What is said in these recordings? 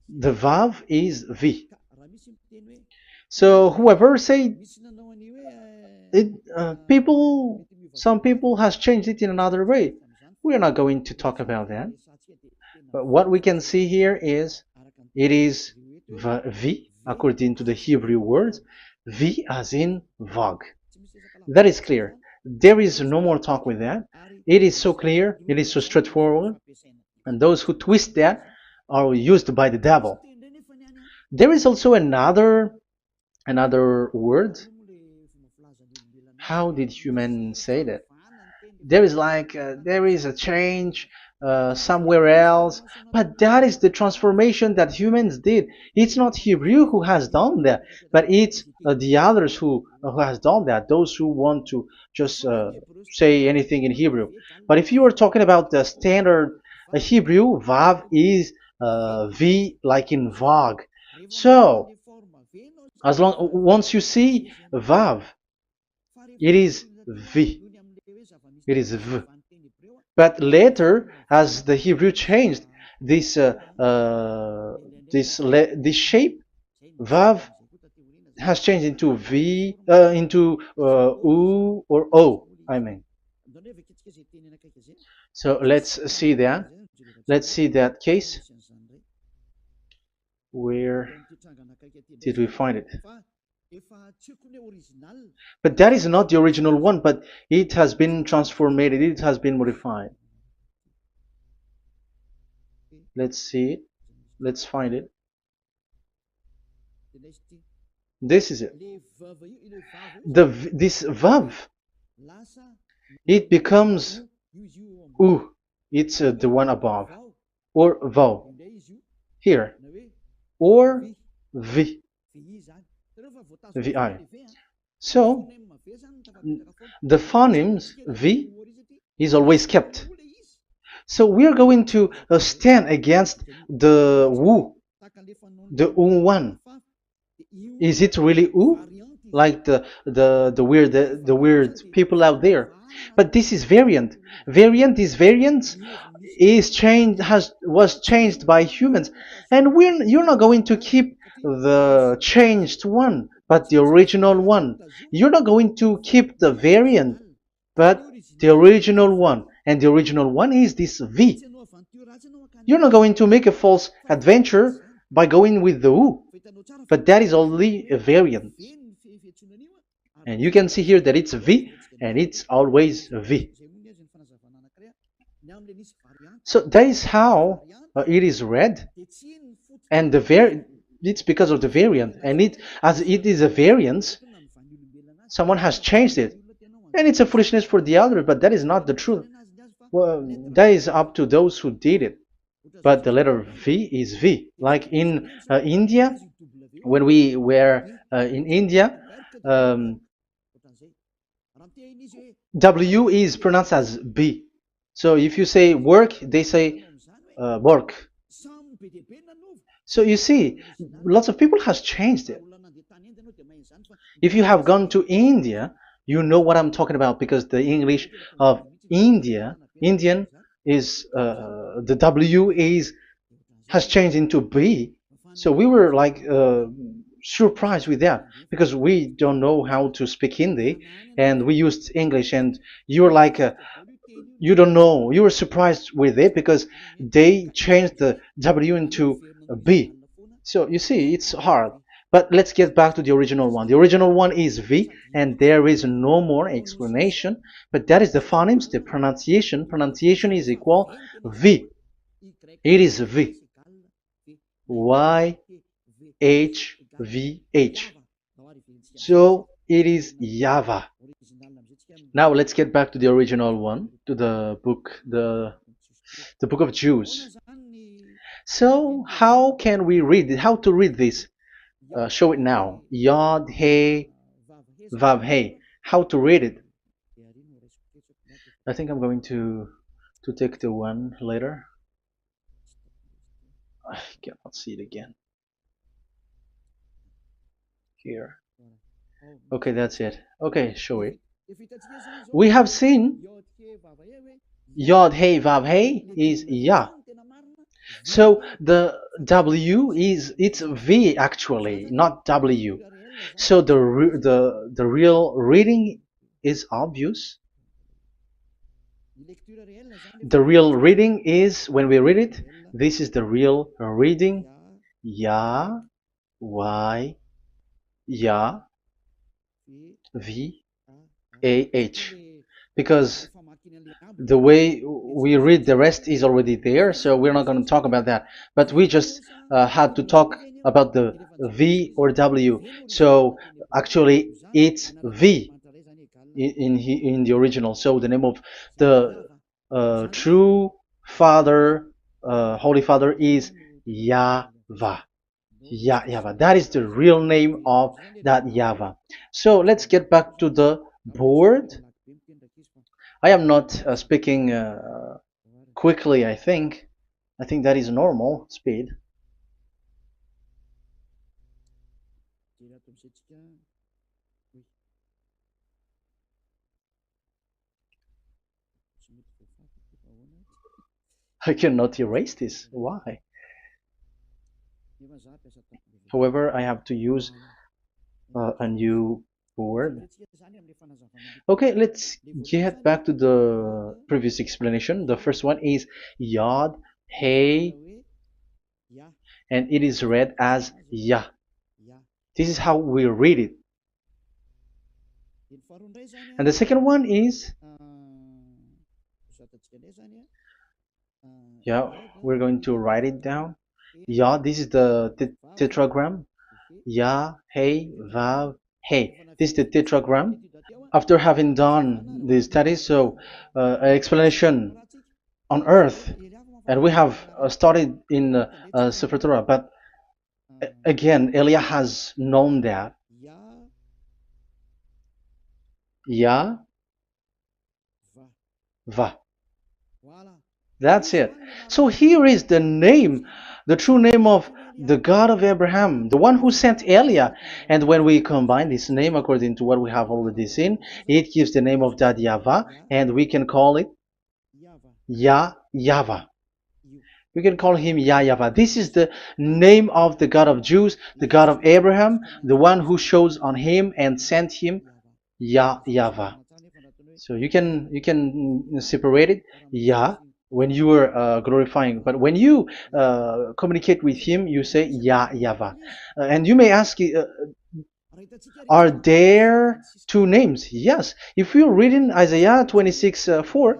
The Vav is V. So whoever say it, some people has changed it in another way. We are not going to talk about that. But what we can see here is it is V according to the Hebrew words, V as in Vag. That is clear. There is no more talk with that. It is so clear, it is so straightforward, and those who twist that are used by the devil. There is also another word. How did humans say that? There is there is a change somewhere else, but that is the transformation that humans did. It's not Hebrew who has done that, but it's the others who has done that. Those who want to just say anything in Hebrew. But if you are talking about the standard Hebrew, Vav is V like in Vag. So as long once you see Vav, it is V. It is V. But later, as the Hebrew changed, this this shape, Vav, has changed into V, into U or O. I mean. So let's see that. Let's see that case. Where did we find it? But that is not the original one, but it has been transformed, it has been modified. Let's see it. Let's find it. This is it. This Vav, it becomes U. It's the one above. Or Vav. Here. Or V. VI. So the phonemes V is always kept. So we are going to stand against the Wu, the U1. Is it really U? Like the weird people out there. But this is variant. This variant is changed was changed by humans, and you're not going to keep the changed one, but the original one. You're not going to keep the variant, but the original one, and the original one is this V. You're not going to make a false adventure by going with the U, but that is only a variant. And you can see here that it's V, and it's always V. So that is how it is read, and it's because of the variant, and as it is a variance, someone has changed it, and it's a foolishness for the other, but that is not the truth. Well, that is up to those who did it. But the letter V is V. Like in India, when we were in India, W is pronounced as B. So if you say work, they say work. So you see, lots of people has changed it. If you have gone to India, you know what I'm talking about, because the English of Indian is the W has changed into B. So we were like surprised with that, because we don't know how to speak Hindi, and we used English, and you're like you don't know, you were surprised with it because they changed the W into a B. So you see, it's hard. But let's get back to the original one. The original one is V, and there is no more explanation, but that is the phonemes, the pronunciation. Pronunciation is equal V. It is V. Y, H, V, H. So it is YAHVAH. Now let's get back to the original one, to the book, the book of Jews. So how can we read it? How to read this? Show it now. Yod, He, Vav, He. How to read it? I think I'm going to take the one later. I cannot see it again. Here. Okay, that's it. Okay, show it. We have seen Yod, He, Vav, He is Yah. So the W is it's V actually, not W. So the real reading is obvious. The real reading is when we read it. This is the real reading. Ya, Y, Ya, V, A, H. Because the way we read the rest is already there, so we're not going to talk about that. But we just had to talk about the V or W. So actually, it's V in the original. So the name of the true Father, Holy Father, is YAHVAH. YAHVAH. That is the real name of that YAHVAH. So let's get back to the board. I am not speaking quickly, I think. I think that is normal speed. I cannot erase this. Why? However, I have to use a new board. Okay, let's get back to the previous explanation. The first one is Yod, Hey, and it is read as Yah. This is how we read it. And the second one is, yeah, we're going to write it down. Yod, this is the tetragram. Yah, Hey, Vav, Hey. This is the tetragram. After having done the studies, so an explanation on earth, and we have started in Sefer Torah, but again, Elia has known that. Yah, Va. That's it. So here is the name, the true name of the God of Abraham, the one who sent Elia. And when we combine this name according to what we have already seen, it gives the name of that YAHVAH, and we can call it YAHVAH. We can call him YAHVAH. This is the name of the God of Jews, the God of Abraham, the one who shows on him and sent him, YAHVAH. So you can separate it, Yah, when you are glorifying, but when you communicate with him, you say YAHVAH. And you may ask, are there two names? Yes. If you read in Isaiah 26:4,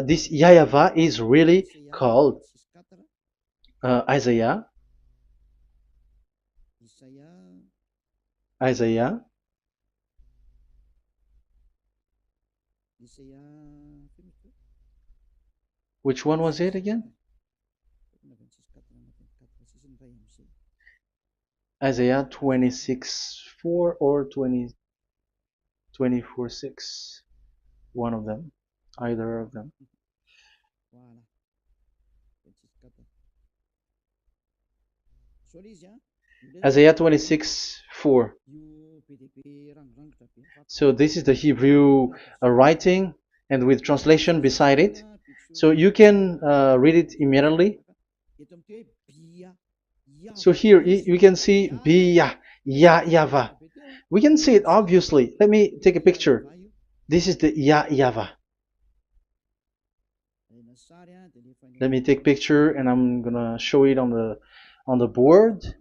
this YAHVAH is really called Isaiah 26:4. Which one was it again? Isaiah 26:4 or 24:6. One of them. Either of them. Isaiah 26:4. So this is the Hebrew writing, and with translation beside it. So you can read it immediately. So here you can see Biyah, YAHVAH. We can see it obviously. Let me take a picture. This is the YAHVAH. Let me take picture, and I'm gonna show it on the board.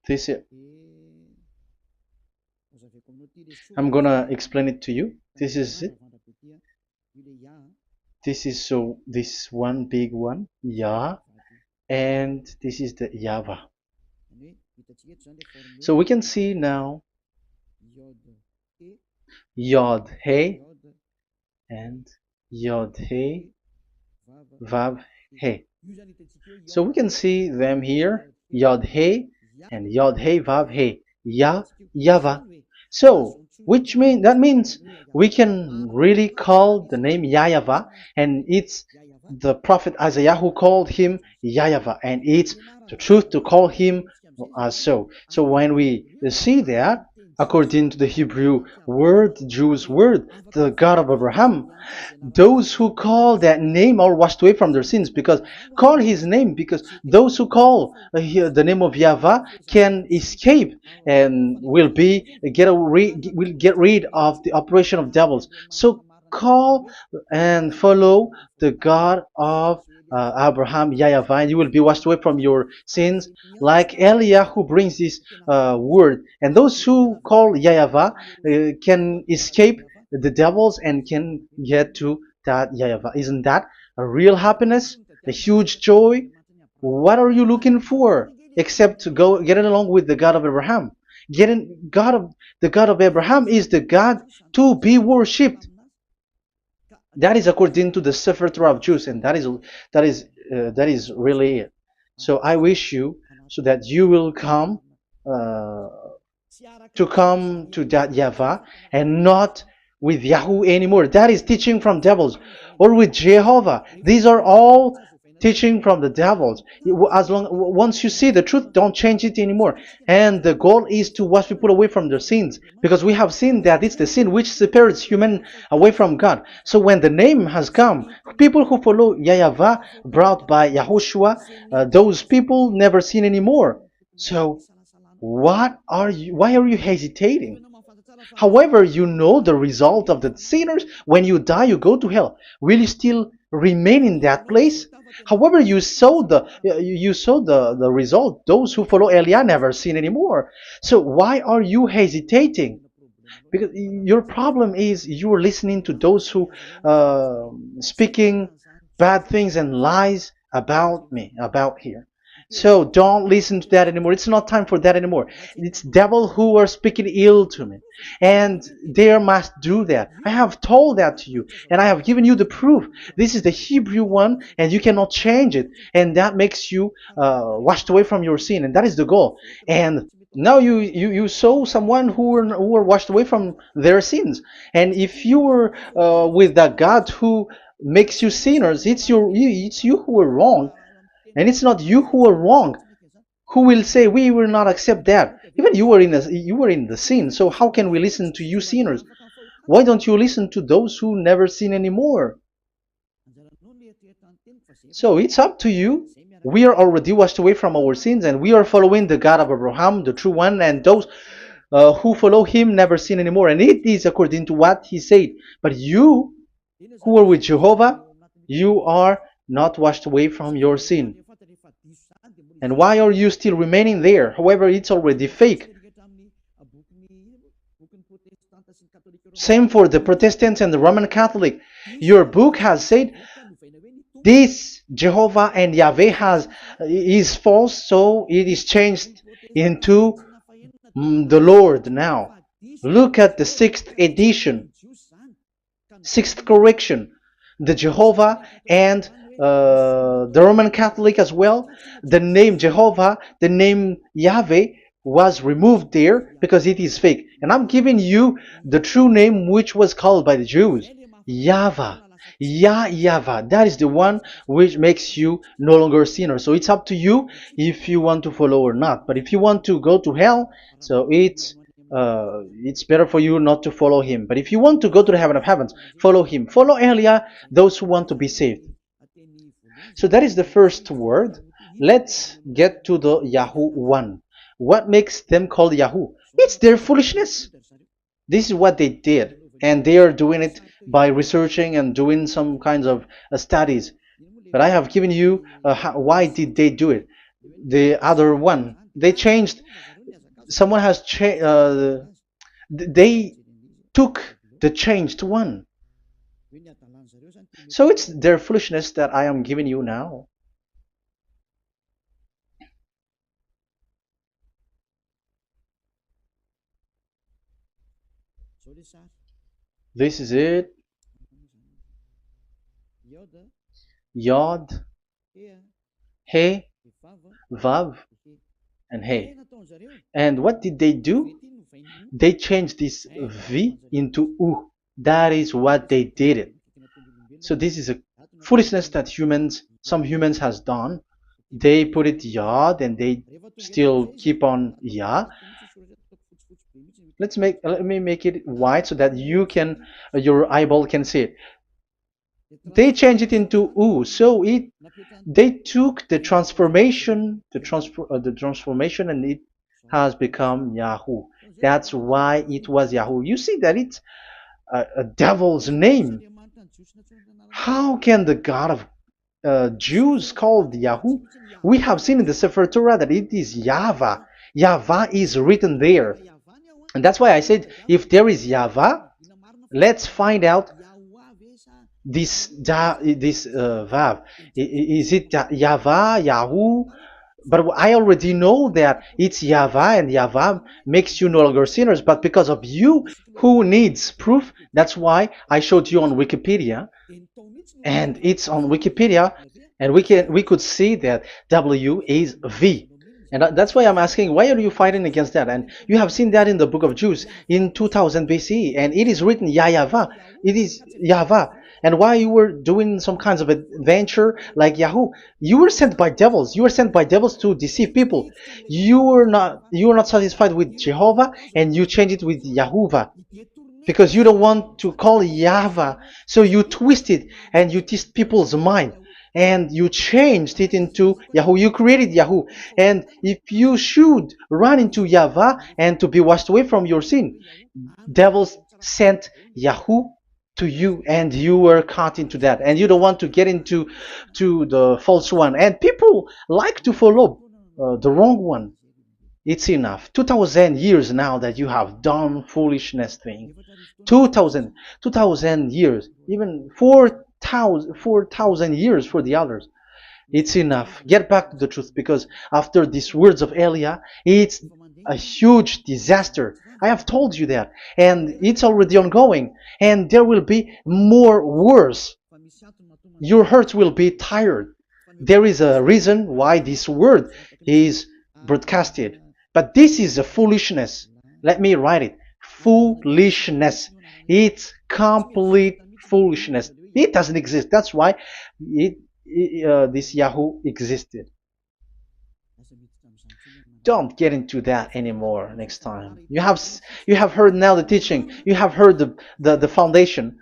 This is. I'm gonna explain it to you. This is it. This is this one big one, Yah, and this is the YAHVAH. So we can see now Yod He and Yod He Vav He. So we can see them here, Yod He and Yod He Vav He, YAHVAH. So that means we can really call the name YAHVAH, and it's the prophet Isaiah who called him YAHVAH, and it's the truth to call him as so. So when we see that, according to the Hebrew word, Jewish word, the God of Abraham. Those who call that name are washed away from their sins, because call his name, because those who call the name of Yahweh can escape and will get rid of the operation of devils. So call and follow the God of Abraham, Yahweh, and you will be washed away from your sins, like Eliah who brings this word. And those who call Yahweh can escape the devils and can get to that Yahweh. Isn't that a real happiness, a huge joy? What are you looking for except to go getting along with the God of Abraham? The God of Abraham is the God to be worshipped. That is according to the Sefer Torah of Jews, and that is really it. So I wish you so that you will uh, come to that Yahweh and not with Yahoo anymore. That is teaching from devils, or with Jehovah. These are all teaching from the devils. As long once you see the truth, don't change it anymore. And the goal is to wash people away from their sins, because we have seen that it's the sin which separates human away from God. So when the name has come, people who follow Yahweh brought by YAHOSHUAH, those people never sin anymore. So why are you hesitating? However, you know the result of the sinners. When you die, you go to hell. Will you still remain in that place? However, you saw the result. Those who follow Eliah never sin anymore. So why are you hesitating? Because your problem is you're listening to those who speaking bad things and lies about me, about here. So don't listen to that anymore. It's not time for that anymore. It's devil who are speaking ill to me, and they must do that. I have told that to you, and I have given you the proof. This is the Hebrew one, and you cannot change it, and that makes you washed away from your sin, and that is the goal. And now you saw someone who were washed away from their sins, and if you were with that God who makes you sinners, it's you who are wrong, and it's not you who are wrong. Who will say we will not accept that? Even you were in the sin, so how can we listen to you sinners? Why don't you listen to those who never sin anymore? So it's up to you. We are already washed away from our sins, and we are following the God of Abraham, the true one, and those who follow him never sin anymore. And it is according to what he said. But you who are with Jehovah, you are not washed away from your sin. And why are you still remaining there? However, it's already fake. Same for the Protestants and the Roman Catholic. Your book has said this Jehovah and Yahweh is false, so it is changed into the Lord now. Look at the 6th edition, 6th correction. The Jehovah and the Roman Catholic as well. The name Jehovah, the name Yahweh was removed there because it is fake. And I'm giving you the true name which was called by the Jews, YAHVAH. YAHVAH. That is the one which makes you no longer a sinner. So it's up to you if you want to follow or not. But if you want to go to hell, so it's better for you not to follow him. But if you want to go to the heaven of heavens, follow him. Follow Eliah, those who want to be saved. So that is the first word. Let's get to the Yahoo one. What makes them called Yahoo? It's their foolishness. This is what they did, and they are doing it by researching and doing some kinds of studies. But I have given you why did they do it. The other one, they changed. Someone has changed. They took the changed one. So it's their foolishness that I am giving you now. This is it. Yod, He, Vav, and He. And what did they do? They changed this V into U. That is what they did it. So this is a foolishness that some humans has done. They put it Yod and they still keep on Yah. Let me make it white so that you can your eyeball can see it. They changed it into U. So it they took the transformation, and it has become Yahoo. That's why it was Yahoo. You see that it's a devil's name. How can the God of Jews called Yahoo? We have seen in the Sefer Torah that it is YAHVAH. YAHVAH is written there. And that's why I said if there is YAHVAH, let's find out this Vav. Is it YAHVAH, Yahoo? But I already know that it's YAHVAH, and YAHVAH makes you no longer sinners. But because of you, who needs proof, that's why I showed you on Wikipedia, and it's on Wikipedia, and we could see that W is V. And that's why I'm asking, why are you fighting against that? And you have seen that in the book of Jude in 2000 BCE, and it is written YAHVAH. It is YAHVAH. And why you were doing some kinds of adventure like Yahoo? You were sent by devils. You were sent by devils to deceive people. You were not satisfied with Jehovah, and you changed it with Yahuwah because you don't want to call Yahweh. So you twist it and you twist people's mind, and you changed it into Yahoo. You created Yahoo. And if you should run into Yahweh and to be washed away from your sin, devils sent Yahoo to you, and you were caught into that, and you don't want to get into the false one. And people like to follow the wrong one. It's enough. 2000 years now that you have done foolishness thing. 2000 years, even 4,000 years for the others. It's enough. Get back to the truth, because after these words of Elia, it's a huge disaster. I have told you that, and it's already ongoing, and there will be more worse. Your heart will be tired. There is a reason why this word is broadcasted. But this is a foolishness. Let me write it. Foolishness. It's complete foolishness. It doesn't exist. That's why this Yahoo existed. Don't get into that anymore next time. You have heard now the teaching. You have heard the foundation.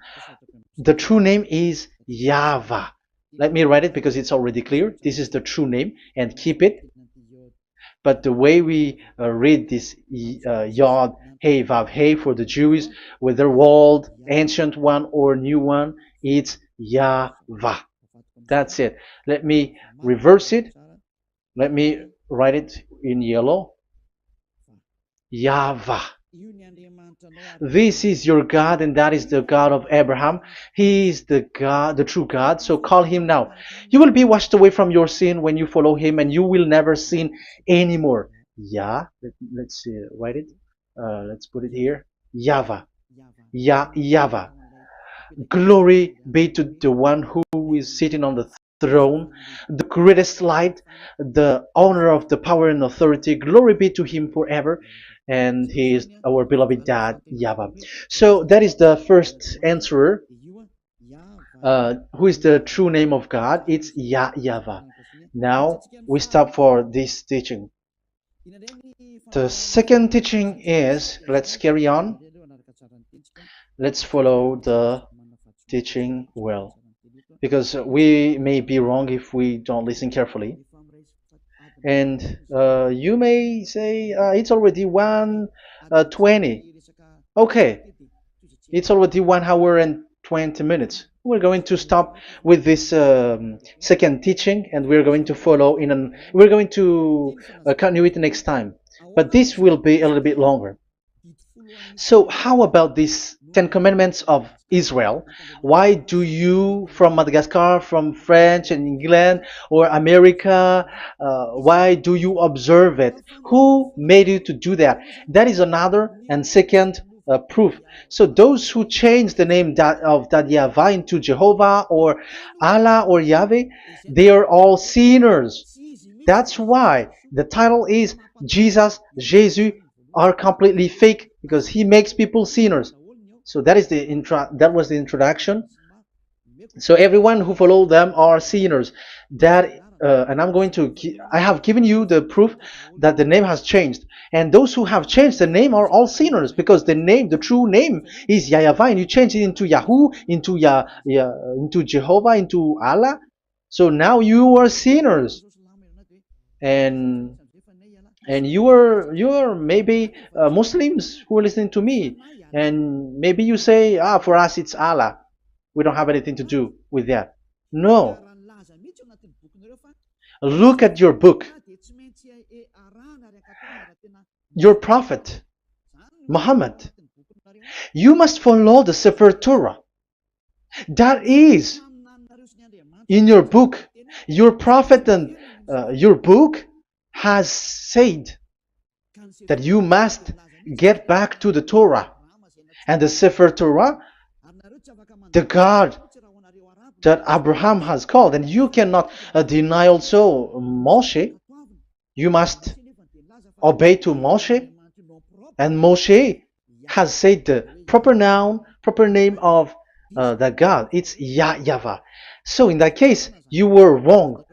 The true name is YAHVAH. Let me write it because it's already clear. This is the true name, and keep it. But the way we read this Yod, Hey, Vav, Hey for the Jews, whether old, ancient one or new one, it's YAHVAH. That's it. Let me reverse it. Let me write it in yellow. YAHVAH. This is your God, and that is the God of Abraham. He is the God, the true God. So call him now. You will be washed away from your sin when you follow him, and you will never sin anymore. Let's see, write it. Let's put it here. YAHVAH. YAHVAH. Glory be to the one who is sitting on the throne, the greatest light, the owner of the power and authority. Glory be to him forever. And he is our beloved dad, YAHVAH. So that is the first answer. Who is the true name of God? It's YAHVAH. Now we stop for this teaching. The second teaching is, let's carry on. Let's follow the teaching well, because we may be wrong if we don't listen carefully. And you may say it's already 1:20. Okay, it's already 1 hour and 20 minutes. We're going to stop with this second teaching, and we're going to follow we're going to continue it next time. But this will be a little bit longer. So how about these 10 commandments of Israel? Why do you from Madagascar, from France and England or America, why do you observe it? Who made you to do that? That is another and second proof. So those who change the name of that Yahvah into Jehovah or Allah or Yahweh, they are all sinners. That's why the title is Jesus are completely fake, because he makes people sinners. So that is that was the introduction. So everyone who follow them are sinners. That and I'm going to. I have given you the proof that the name has changed, and those who have changed the name are all sinners because the name, the true name, is YAHVAH, and you change it into Yahoo, into into Jehovah, into Allah. So now you are sinners, and you are maybe Muslims who are listening to me, and maybe you say, ah, for us it's Allah. We don't have anything to do with that. No, look at your book. Your prophet, Muhammad. You must follow the Sefer Torah. That is in your book. Your prophet and your book has said that you must get back to the Torah. And the Sefer Torah, the God that Abraham has called. And you cannot deny also Moshe. You must obey to Moshe. And Moshe has said the proper noun, proper name of the God. It's YAHVAH. So in that case, you were wrong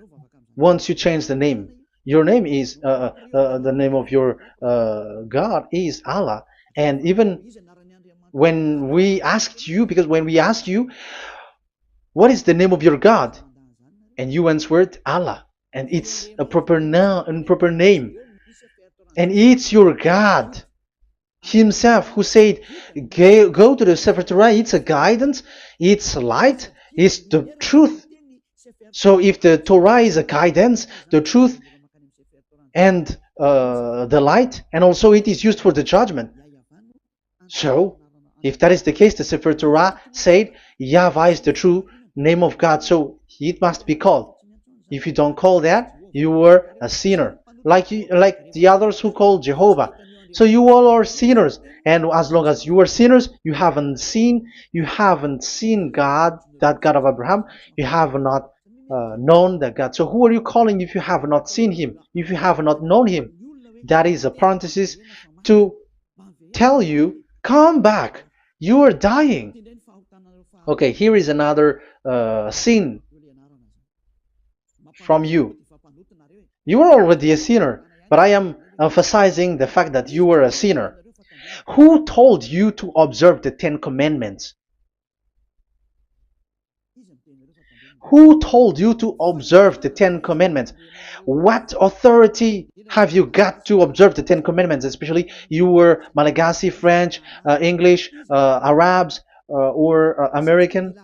once you change the name. Your name is, the name of your God is Allah. And even when we asked you, because when we asked you, what is the name of your God? And you answered Allah. And it's a proper noun and proper name. And it's your God Himself who said, go to the Sefer Torah, it's a guidance, it's light, it's the truth. So if the Torah is a guidance, the truth, and the light, and also it is used for the judgment. So if that is the case, the Sefer Torah said YAHVAH is the true name of God, so it must be called. If you don't call that, you were a sinner, like the others who call Jehovah. So you all are sinners, and as long as you are sinners, you haven't seen God, that God of Abraham. You have not known that God. So who are you calling if you have not seen Him? If you have not known Him? That is a parenthesis to tell you, come back. You are dying. Okay, here is another sin from you. You are already a sinner, but I am emphasizing the fact that you were a sinner. Who told you to observe the 10 commandments? Who told you to observe the 10 commandments? What authority have you got to observe the 10 commandments? Especially you were Malagasy, French, English, Arabs, or American.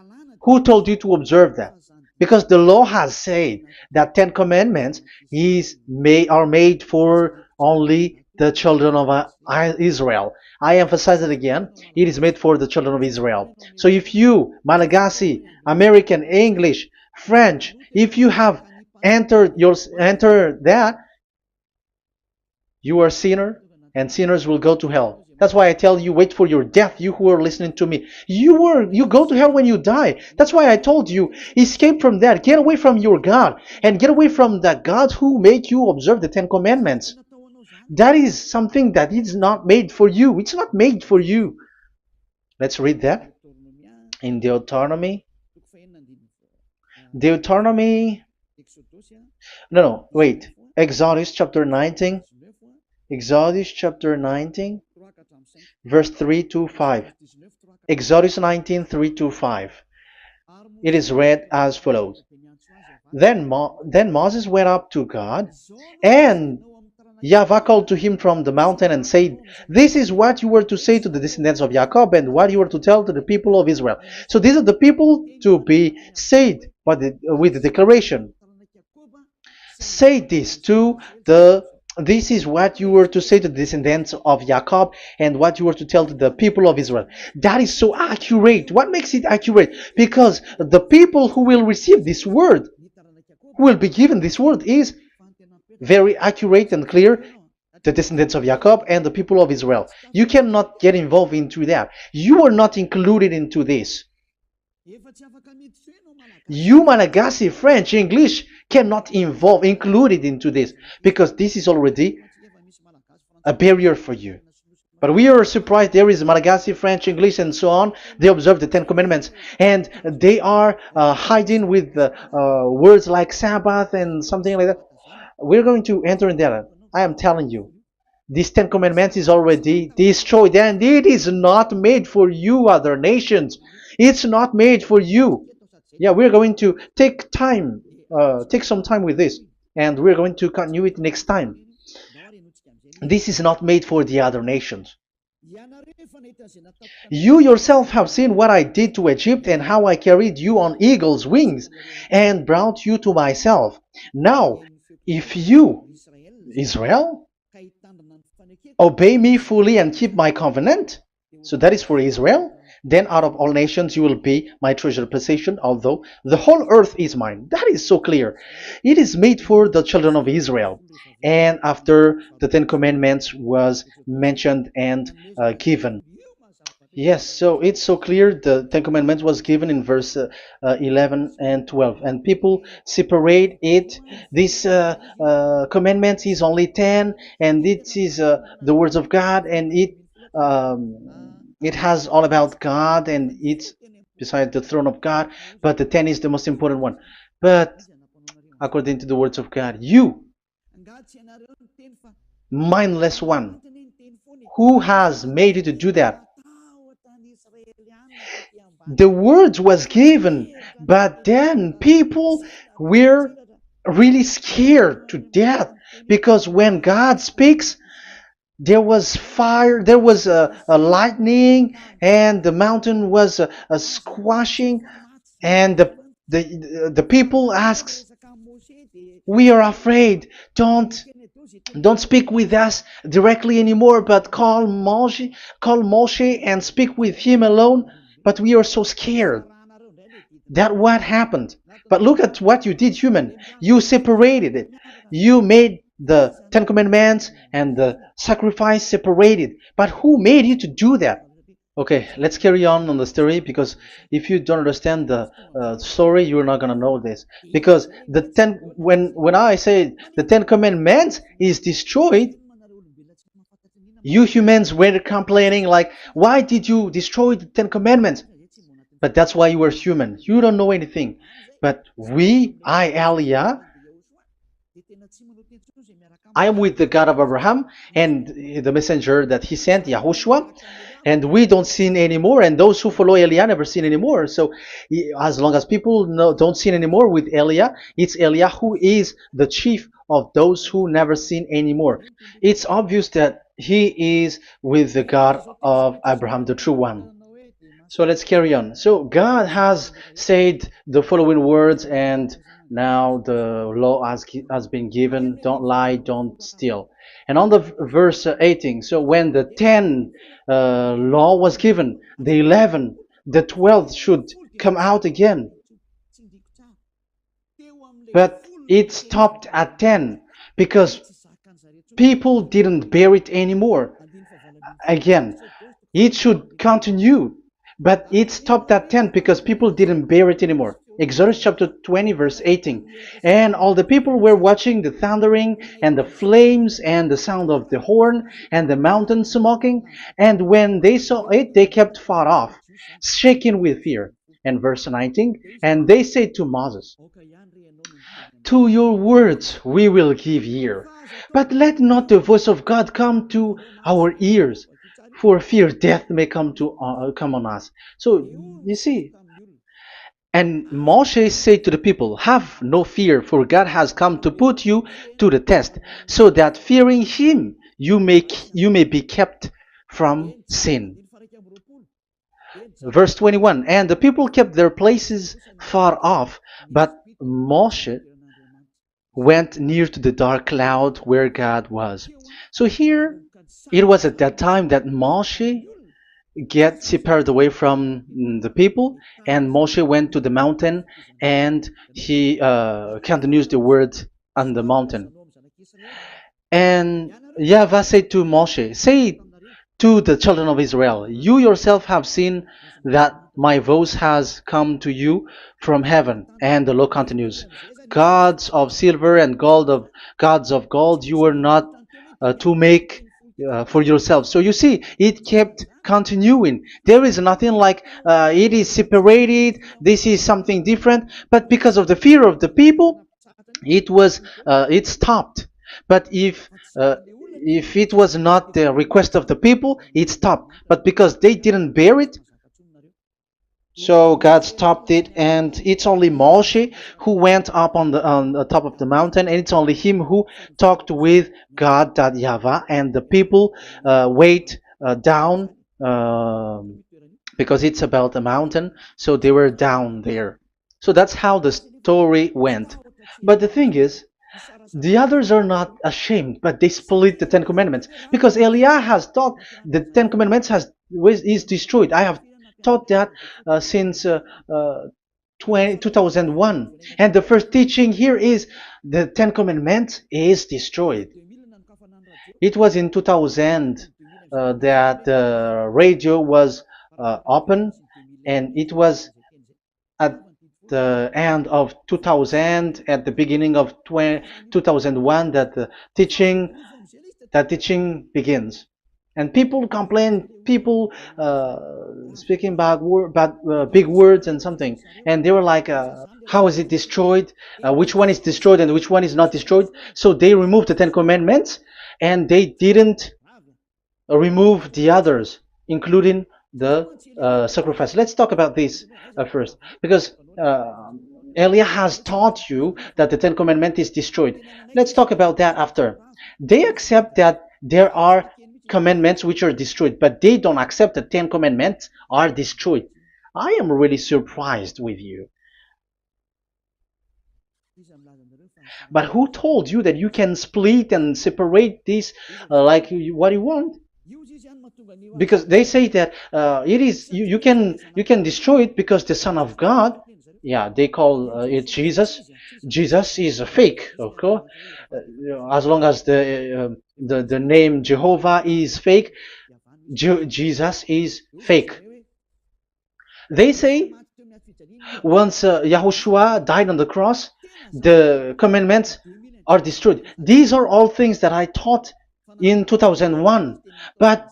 Who told you to observe that? Because the law has said that 10 commandments are made for only the children of Israel. I emphasize it again. It is made for the children of Israel. So if you, Malagasy, American, English, French, if you have entered that, you are a sinner, and sinners will go to hell. That's why I tell you, wait for your death, you who are listening to me. You go to hell when you die. That's why I told you, escape from that. Get away from your God, and get away from that God who made you observe the 10 commandments. That is something that is not made for you. It's not made for you. Let's read that in Deuteronomy. Wait. Exodus chapter 19. Exodus chapter 19, verse 3 to 5. Exodus 19, 3 to 5. It is read as follows. Then Moses went up to God, and YAHVAH called to him from the mountain and said, this is what you were to say to the descendants of Jacob, and what you were to tell to the people of Israel. So these are the people to be saved with the declaration. Say this this is what you were to say to the descendants of Jacob, and what you were to tell to the people of Israel. That is so accurate. What makes it accurate? Because the people who will receive this word, who will be given this word, is very accurate and clear. The descendants of Jacob and the people of Israel. You cannot get involved into that. You are not included into this. You, Malagasy, French, English, cannot included into this, because this is already a barrier for you. But we are surprised there is Malagasy, French, English, and so on. They observe the Ten Commandments, and they are hiding with words like Sabbath and something like that. We're going to enter in that. I am telling you, this Ten Commandments is already destroyed, and it is not made for you, other nations. It's not made for you. Yeah, we're going to take some time with this, and we're going to continue it next time. This is not made for the other nations. You yourself have seen what I did to Egypt and how I carried you on eagle's wings and brought you to myself. Now, if you, Israel, obey me fully and keep my covenant, so that is for Israel, then out of all nations you will be my treasured possession, although the whole earth is mine. That is so clear. It is made for the children of Israel. And after the Ten Commandments was mentioned and given. Yes, so it's so clear. The Ten Commandments was given in verse 11 and 12, and people separate it. This commandment is only 10, and it is the words of God, and it has all about God, and it's beside the throne of God. But the 10 is the most important one. But according to the words of God, you, mindless one, who has made you to do that? The word was given, but then people were really scared to death because when God speaks, there was fire, there was a lightning, and the mountain was a squashing, and the people asks, "We are afraid. Don't speak with us directly anymore, but call Moshe and speak with him alone." But we are so scared. That what happened. But look at what you did, human. You separated it. You made the Ten Commandments and the sacrifice separated. But who made you to do that? Okay, let's carry on the story because if you don't understand the story, you're not gonna know this. Because when I say the Ten Commandments is destroyed, you humans were complaining like, why did you destroy the Ten Commandments? But that's why you were human. You don't know anything. But Elia, I am with the God of Abraham and the messenger that he sent, YAHOSHUAH, and we don't sin anymore, and those who follow Elia never sin anymore. So as long as people don't sin anymore with Elia, it's Elia who is the chief of those who never sin anymore. It's obvious that he is with the God of Abraham, the true one. So let's carry on. So God has said the following words, and now the law has been given. Don't lie, don't steal. And on the verse 18, so when the 10 law was given, the 11, the 12th should come out again. But it stopped at 10 because people didn't bear it anymore. Again, it should continue. But it stopped at 10 because people didn't bear it anymore. Exodus chapter 20 verse 18. And all the people were watching the thundering and the flames and the sound of the horn and the mountain smoking. And when they saw it, they kept far off, shaking with fear. And verse 19. And they said to Moses, "To your words we will give ear. But let not the voice of God come to our ears, for fear death may come on us." So you see, and Moshe said to the people, "Have no fear, for God has come to put you to the test, so that fearing Him you may be kept from sin." Verse 21. And the people kept their places far off, but Moshe went near to the dark cloud where God was. So here, it was at that time that Moshe get separated away from the people, and Moshe went to the mountain and he continues the word on the mountain. And YAHVAH said to Moshe, "Say to the children of Israel, you yourself have seen that my voice has come to you from heaven." And the law continues, "Gods of silver and gods of gold you were not to make for yourself. So you see, it kept continuing. There is nothing like it is separated. This is something different. But because of the fear of the people, it stopped. But if it was not the request of the people, it stopped. But because they didn't bear it, so God stopped it, and it's only Moshe who went up on the top of the mountain, and it's only him who talked with God, that YAHVAH, and the people wait down, because it's about a mountain, so they were down there. So that's how the story went. But the thing is, the others are not ashamed, but they split the Ten Commandments, because Eliah has taught the Ten Commandments is destroyed. I have taught that since 2001, and the first teaching here is the Ten Commandments is destroyed. It was in 2000 that the radio was open, and it was at the end of 2000, at the beginning of 2001, that the teaching begins. And people complain, people speaking big words and something, and they were like, how is it destroyed? Which one is destroyed and which one is not destroyed? So they removed the Ten Commandments, and they didn't remove the others, including the sacrifice. Let's talk about this first, because Elia has taught you that the Ten Commandments is destroyed. Let's talk about that after. They accept that there are commandments which are destroyed, but they don't accept that 10 commandments are destroyed. I am really surprised with you. But who told you that you can split and separate this what you want? Because they say that it is you can destroy it because the Son of God, yeah, they call it Jesus. Jesus is a fake, okay? As long as the name Jehovah is fake, Jesus is fake. They say once Yahushua died on the cross, the commandments are destroyed. These are all things that I taught in 2001, but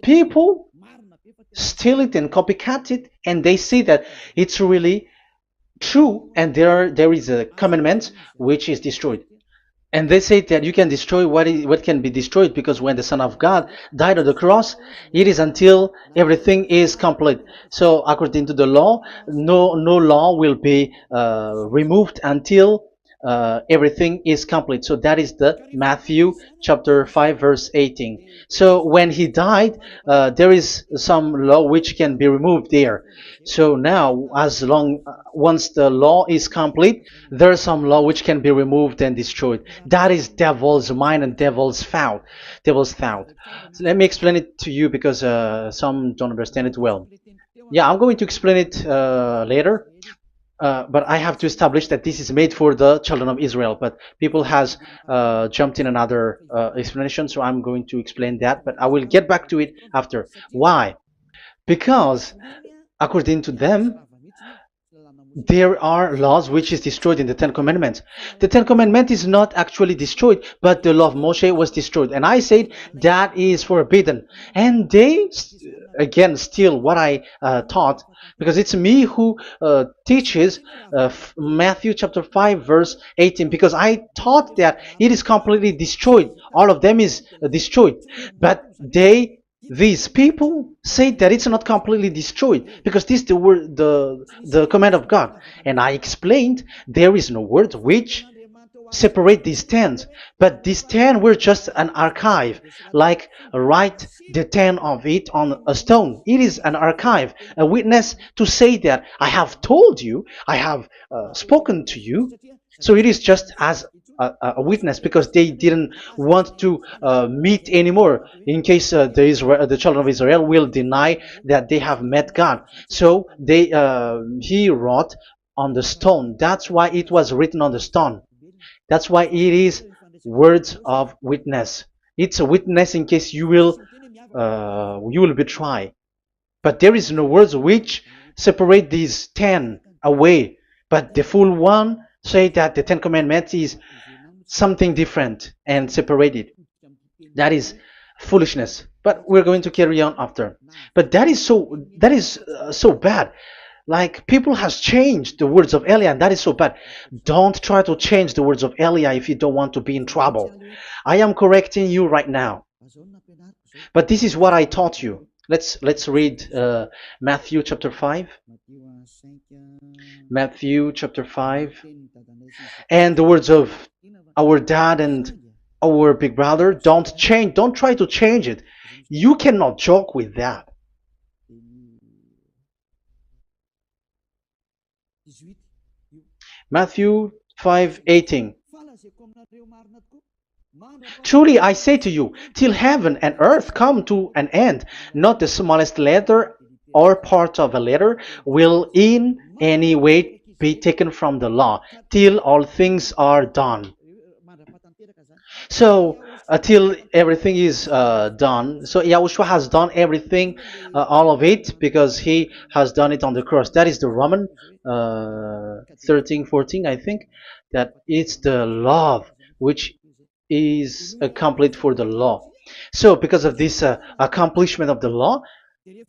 people steal it and copycat it, and they see that it's really true, and there is a commandment which is destroyed. And they say that you can destroy what can be destroyed, because when the Son of God died on the cross, it is until everything is complete. So according to the law, no law will be removed until everything is complete. So that is the Matthew chapter 5 verse 18. So when he died, there is some law which can be removed there. So now, once the law is complete, there is some law which can be removed and destroyed. That is devil's mind and devil's thought. Devil's thought. So let me explain it to you, because some don't understand it well. Yeah, I'm going to explain it later. But I have to establish that this is made for the children of Israel. But people has jumped in another explanation, so I'm going to explain that. But I will get back to it after. Why? Because according to them, there are laws which is destroyed in the Ten Commandments. The Ten Commandments is not actually destroyed, but the law of Moshe was destroyed. And I said that is forbidden. And they, again, steal what I taught, because it's me who teaches Matthew chapter 5 verse 18, because I taught that it is completely destroyed. All of them is destroyed. But these people say that it's not completely destroyed, because this is the word, the command of God. And I explained there is no word which separate these 10, but these 10 were just an archive, like write the 10 of it on a stone. It is an archive, a witness to say that I have told you, I have spoken to you. So it is just as a witness, because they didn't want to meet anymore, in case the children of Israel will deny that they have met God. So he wrote on the stone. That's why it was written on the stone. That's why it is words of witness. It's a witness in case you will betray. But there is no words which separate these 10 away. But the full one say that the 10 commandments is something different and separated. That is foolishness. But we're going to carry on after. But that is so bad. Like people has changed the words of Elia, and that is so bad. Don't try to change the words of Elia if you don't want to be in trouble. I am correcting you right now. But this is what I taught you. Let's read Matthew chapter 5. Matthew chapter 5. And the words of our dad and our big brother, don't try to change it. You cannot joke with that. Matthew 5:18. Truly I say to you, till heaven and earth come to an end, not the smallest letter or part of a letter will in any way be taken from the law, till all things are done. So until everything is done, so Yahushua has done everything, all of it, because he has done it on the cross. That is the Roman 13:14, I think, that it's the love which is complete for the law. So because of this accomplishment of the law,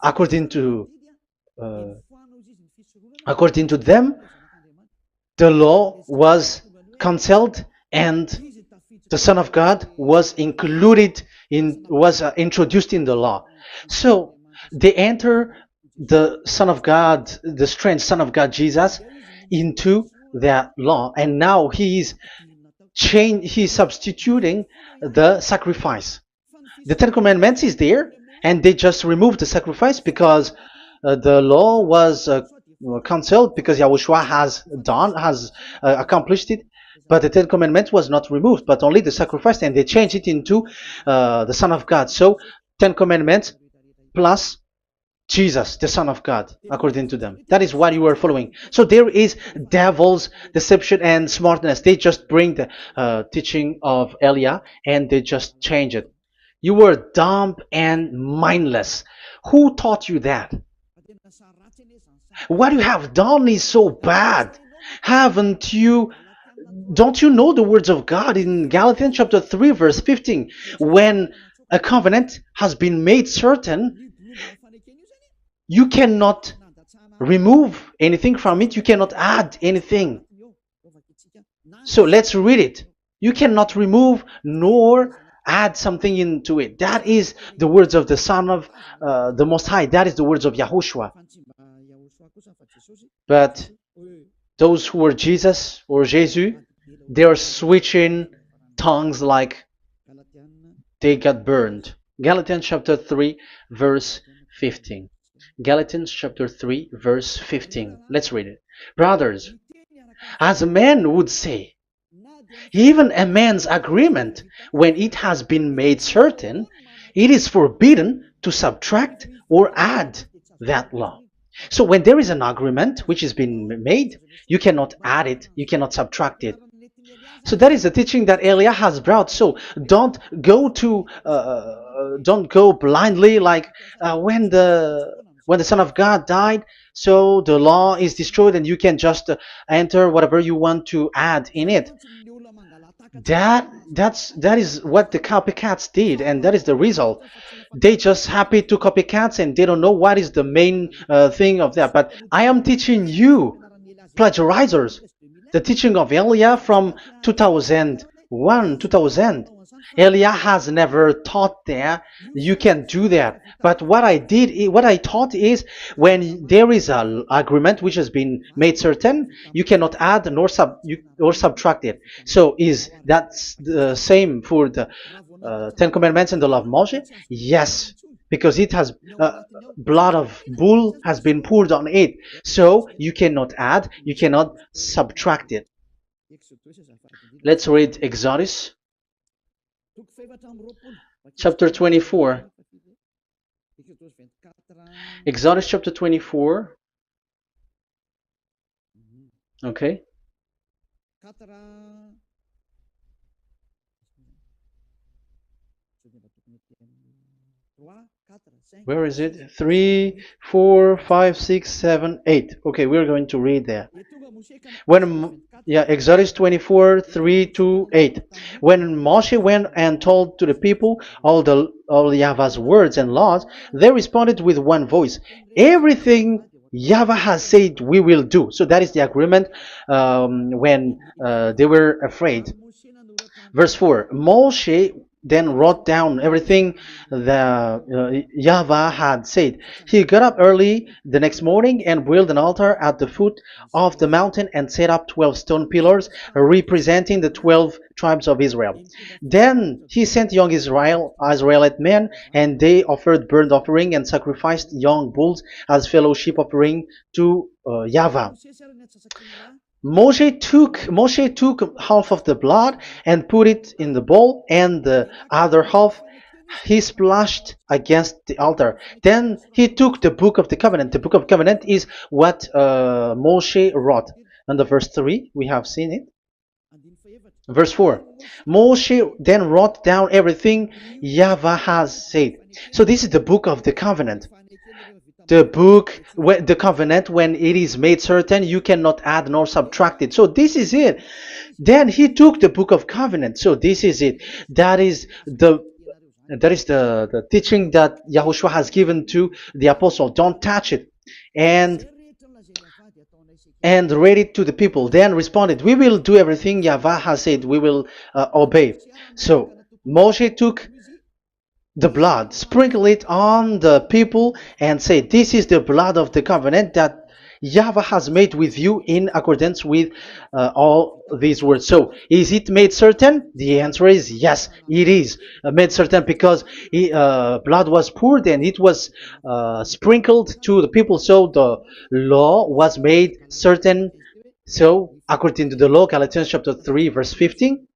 according to uh, according to them, the law was cancelled and the Son of God was included in was introduced in the law. So they enter the Son of God, the strange Son of God Jesus, into that law, and now he's substituting the sacrifice. The Ten Commandments is there, and they just removed the sacrifice because the law was cancelled because Yahushua has accomplished it. But the Ten Commandments was not removed, but only the sacrifice, and they changed it into the Son of God. So Ten Commandments plus Jesus, the Son of God, according to them. That is what you are following. So there is devil's deception and smartness. They just bring the teaching of Elia and they just change it. You were dumb and mindless. Who taught you that? What you have done is so bad. Haven't you? Don't you know the words of God in Galatians chapter 3, verse 15? When a covenant has been made certain, you cannot remove anything from it, you cannot add anything. So let's read it. You cannot remove nor add something into it. That is the words of the Son of the Most High. That is the words of Yahushua. But those who were Jesus or Jesus, they are switching tongues like they got burned. Galatians chapter 3, verse 15. Galatians chapter 3, verse 15. Let's read it. Brothers, as a man would say, even a man's agreement, when it has been made certain, it is forbidden to subtract or add that law. So when there is an agreement which has been made, you cannot add it, you cannot subtract it. So that is the teaching that Elia has brought. So don't go blindly like when the Son of God died. So the law is destroyed, and you can just enter whatever you want to add in it. That is what the copycats did, and that is the result. They just happy to copycats, and they don't know what is the main thing of that. But I am teaching you, plagiarizers, the teaching of Elia from 2001, 2000. Elia has never taught there. You can do that. But what I taught is when there is an agreement which has been made certain, you cannot add or subtract it. So is that the same for the Ten Commandments and the law of Moshe? Yes, because it has blood of bull has been poured on it. So you cannot add, you cannot subtract it. Let's read Exodus chapter 24. Exodus chapter 24. Okay. Where is it? 3, 4, 5, 6, 7, 8. Okay, we're going to read there. Yeah, Exodus 24, 3 to 8. When Moshe went and told to the people all Yahweh's words and laws, they responded with one voice. Everything Yahweh has said we will do. So that is the agreement when they were afraid. Verse 4, Moshe then wrote down everything that Yahweh had said. He got up early the next morning and built an altar at the foot of the mountain and set up 12 stone pillars representing the 12 tribes of Israel. Then he sent young Israelite men, and they offered burnt offering and sacrificed young bulls as fellowship offering to Yahweh. Moshe took half of the blood and put it in the bowl, and the other half he splashed against the altar. Then he took the book of the covenant. The book of covenant is what Moshe wrote. And the verse 3, we have seen it. Verse 4, Moshe then wrote down everything Yahweh has said. So this is the book of the covenant. The covenant, when it is made certain, you cannot add nor subtract it. So this is it. Then he took the book of covenant. So this is it. That is the teaching that Yahushua has given to the apostle. Don't touch it. And read it to the people. Then responded, we will do everything Yahweh has said. We will obey. So Moshe took the blood, sprinkle it on the people, and say, this is the blood of the covenant that Yahweh has made with you in accordance with all these words. So, is it made certain? The answer is yes, it is made certain, because blood was poured and it was sprinkled to the people. So, the law was made certain. So, according to the law, Galatians chapter 3, verse 15,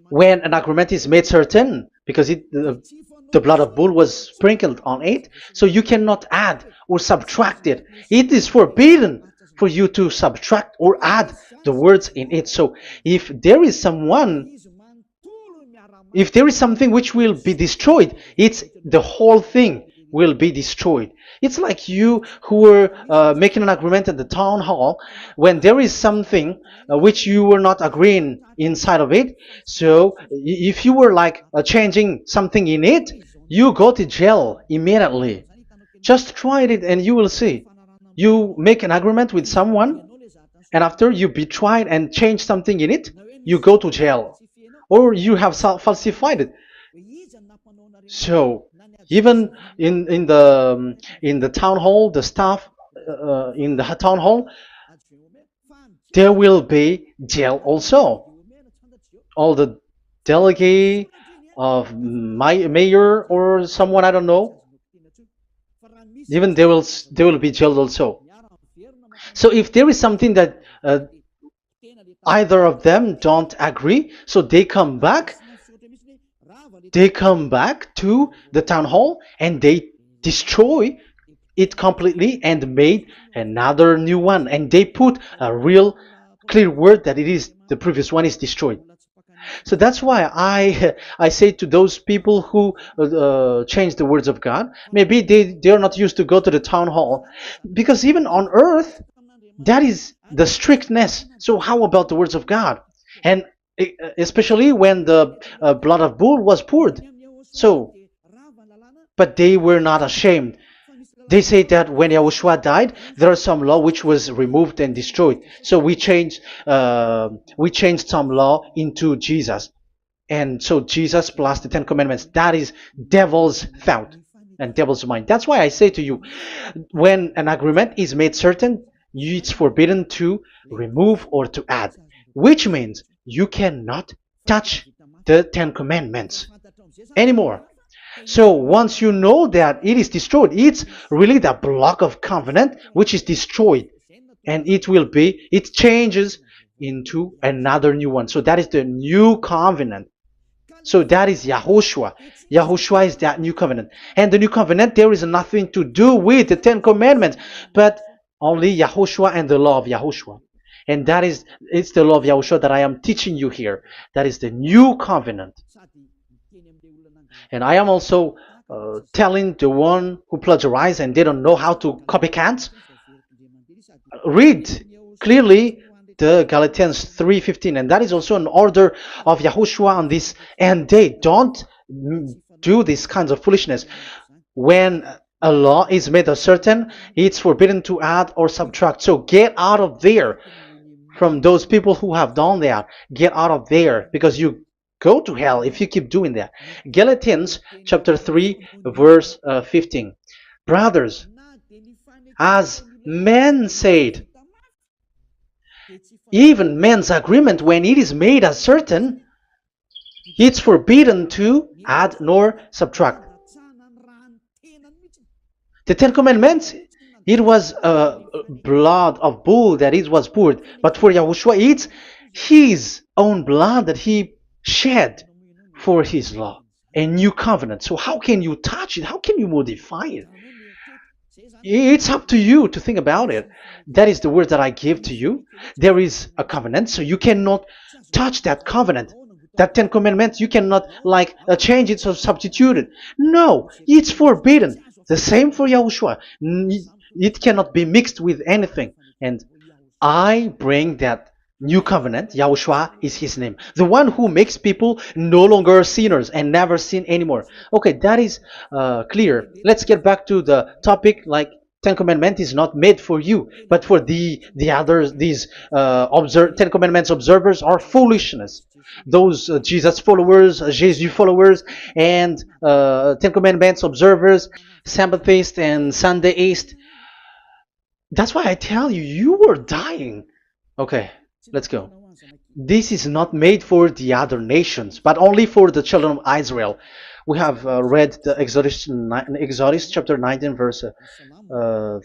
when an agreement is made certain, because the blood of bull was sprinkled on it, so you cannot add or subtract it. It is forbidden for you to subtract or add the words in it. So if there is something which will be destroyed, it's the whole thing will be destroyed. It's like you who were making an agreement at the town hall, when there is something which you were not agreeing inside of it. So if you were like changing something in it, you go to jail immediately. Just try it and you will see. You make an agreement with someone, and after you betray it and change something in it, you go to jail, or you have falsified it. So even in the town hall, the staff in the town hall, there will be jail also. All the delegate of my mayor or someone, I don't know, even they will be jailed also. So if there is something that either of them don't agree, so they come back to the town hall and they destroy it completely and made another new one, and they put a real clear word that it is the previous one is destroyed. So that's why I say to those people who change the words of God, maybe they are not used to go to the town hall, because even on earth that is the strictness. So how about the words of God? And especially when the blood of bull was poured. So, but they were not ashamed. They say that when Yahushua died, there are some law which was removed and destroyed. So we changed some law into Jesus, and so Jesus plus the Ten Commandments. That is devil's thought and devil's mind. That's why I say to you, when an agreement is made certain, it's forbidden to remove or to add, which means you cannot touch the Ten Commandments anymore. So once you know that it is destroyed, it's really the block of covenant which is destroyed, and it changes into another new one. So that is the new covenant. So that is Yahushua. Yahushua is that new covenant. And the new covenant, there is nothing to do with the Ten Commandments, but only Yahushua and the law of Yahushua. And it's the law of Yahushua that I am teaching you here. That is the new covenant. And I am also telling the one who plagiarize and they don't know how to copycat, read clearly the Galatians 3:15, and that is also an order of Yahushua on this end day. Don't do these kinds of foolishness. When a law is made uncertain, it's forbidden to add or subtract. So get out of there from those people who have done that. Get out of there, because you go to hell if you keep doing that. Galatians chapter 3 verse 15. Brothers, as men said, even men's agreement, when it is made uncertain, it's forbidden to add nor subtract. The Ten Commandments, it was blood of bull that it was poured, but for Yahushua, it's his own blood that he shed for his law, a new covenant. So how can you touch it? How can you modify it? It's up to you to think about it. That is the word that I give to you. There is a covenant, so you cannot touch that covenant. That Ten Commandments, you cannot change it or substitute it. No, it's forbidden. The same for Yahushua. It cannot be mixed with anything. And I bring that new covenant. Yahushua is his name. The one who makes people no longer sinners and never sin anymore. Okay, that is clear. Let's get back to the topic. Ten Commandments is not made for you, but for the others. These Ten Commandments observers are foolishness. Those Jesus followers, Jesus followers, and Ten Commandments observers, Sabbathists and Sundayist. That's why I tell you, you were dying. Okay, let's go. This is not made for the other nations, but only for the children of Israel. We have read the Exodus chapter 19 verse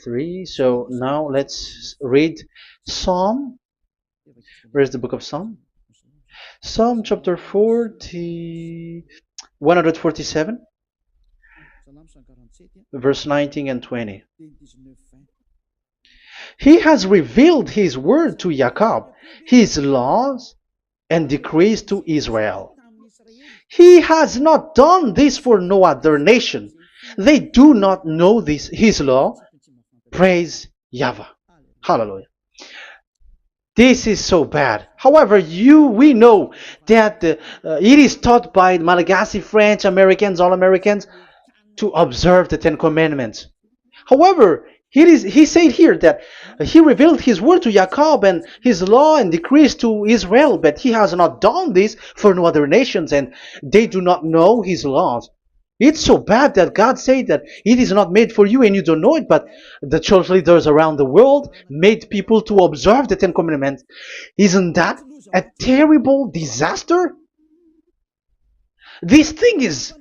3. So now let's read Psalm. Where's the book of Psalm? Psalm chapter 147, verse 19 and 20. He has revealed his word to Jacob, his laws and decrees to Israel. He has not done this for no other nation. They do not know this, his law. Praise YAHVAH. Hallelujah. This is so bad. However, we know that it is taught by Malagasy, French, Americans, all Americans, to observe the Ten Commandments. However, he said here that he revealed his word to Jacob and his law and decrees to Israel, but he has not done this for no other nations, and they do not know his laws. It's so bad that God said that it is not made for you and you don't know it, but the church leaders around the world made people to observe the Ten Commandments. Isn't that a terrible disaster? This thing is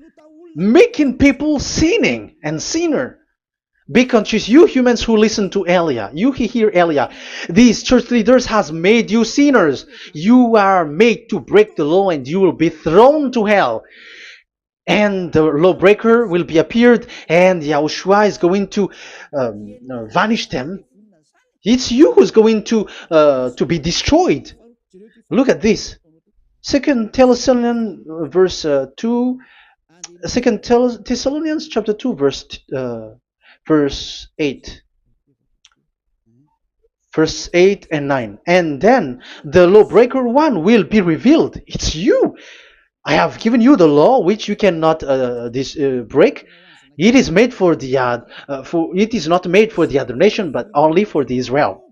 making people sinning and sinner. Be conscious, you humans who listen to Elia, you hear Elia. These church leaders has made you sinners. You are made to break the law and you will be thrown to hell. And the lawbreaker will be appeared, and Yahushua is going to vanish them. It's you who's going to be destroyed. Look at this. Second Thessalonians verse 2. Second Thessalonians chapter 2 verse 8. Verse 8 and 9. And then the lawbreaker one will be revealed. It's you. I have given you the law which you cannot break. It is made for the it is not made for the other nation, but only for the Israel,